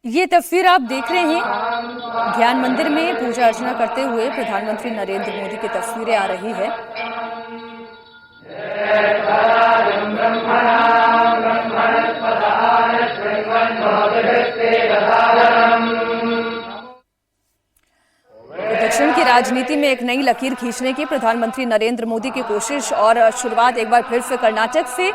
ये तस्वीर आप देख रहे हैं, ज्ञान मंदिर में पूजा अर्चना करते हुए प्रधानमंत्री नरेंद्र मोदी की तस्वीरें आ रही है। दक्षिण की राजनीति में एक नई लकीर खींचने की प्रधानमंत्री नरेंद्र मोदी की कोशिश और शुरुआत एक बार फिर से कर्नाटक से।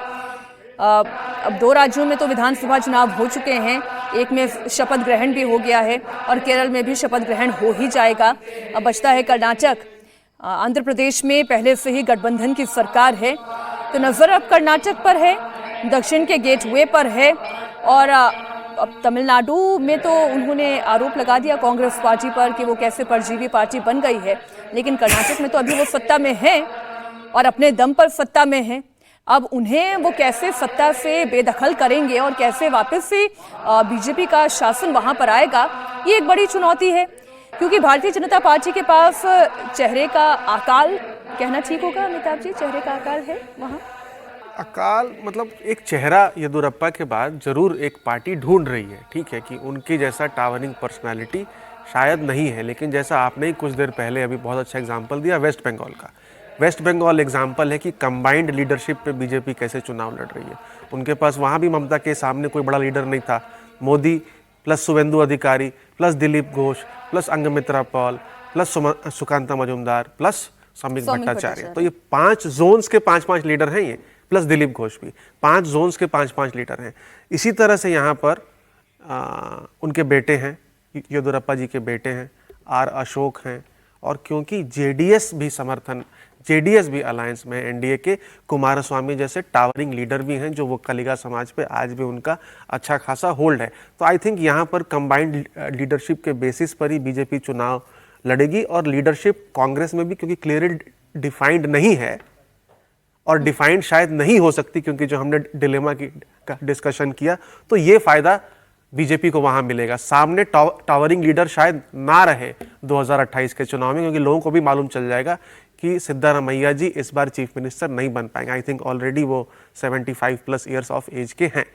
अब 2 राज्यों में तो विधानसभा चुनाव हो चुके हैं, एक में शपथ ग्रहण भी हो गया है और केरल में भी शपथ ग्रहण हो ही जाएगा। अब बचता है कर्नाटक। आंध्र प्रदेश में पहले से ही गठबंधन की सरकार है, तो नजर अब कर्नाटक पर है, दक्षिण के गेटवे पर है। और अब तमिलनाडु में तो उन्होंने आरोप लगा दिया कांग्रेस पार्टी पर कि वो कैसे परजीवी पार्टी बन गई है, लेकिन कर्नाटक में तो अभी वो सत्ता में है और अपने दम पर सत्ता में है। अब उन्हें वो कैसे सत्ता से बेदखल करेंगे और कैसे वापस से बीजेपी का शासन वहां पर आएगा, ये एक बड़ी चुनौती है, क्योंकि भारतीय जनता पार्टी के पास चेहरे का अकाल, कहना ठीक होगा अमिताभ जी, चेहरे का अकाल है वहां। अकाल मतलब एक चेहरा येदियुरप्पा के बाद जरूर एक पार्टी ढूंढ रही है। ठीक है कि उनकी जैसा टावरिंग पर्सनालिटी शायद नहीं है, लेकिन जैसा आपने ही कुछ देर पहले अभी बहुत अच्छा एग्जांपल दिया वेस्ट बंगाल का। वेस्ट बंगाल एग्जाम्पल है कि कंबाइंड लीडरशिप पे बीजेपी कैसे चुनाव लड़ रही है। उनके पास वहाँ भी ममता के सामने कोई बड़ा लीडर नहीं था। Modi plus Suvendu Adhikari plus Dilip Ghosh plus Agnimitra Paul plus Sukanta Majumdar plus Samik Bhattacharya, तो ये 5 जोन्स के 5-5 लीडर हैं ये, प्लस दिलीप घोष भी 5 जोन्स के 5-5 लीडर हैं। इसी तरह से यहाँ पर उनके बेटे हैं, येदियुरप्पा जी के बेटे हैं, आर अशोक हैं, और क्योंकि जेडीएस भी अलायंस में एनडीए के, कुमारस्वामी जैसे टावरिंग लीडर भी हैं जो वो कलिगा समाज पे आज भी उनका अच्छा खासा होल्ड है। तो आई थिंक यहाँ पर कंबाइंड लीडरशिप के बेसिस पर ही बीजेपी चुनाव लड़ेगी। और लीडरशिप कांग्रेस में भी क्योंकि क्लियरली डिफाइंड नहीं है और डिफाइंड शायद नहीं हो सकती, क्योंकि जो हमने डिलेमा की डिस्कशन किया, तो ये फायदा बीजेपी को वहां मिलेगा। सामने टावरिंग लीडर शायद ना रहे 2028 के चुनाव में, क्योंकि लोगों को भी मालूम चल जाएगा कि सिद्धारमैया जी इस बार चीफ मिनिस्टर नहीं बन पाएंगे। आई थिंक ऑलरेडी वो 75+ ईयर्स ऑफ एज के हैं।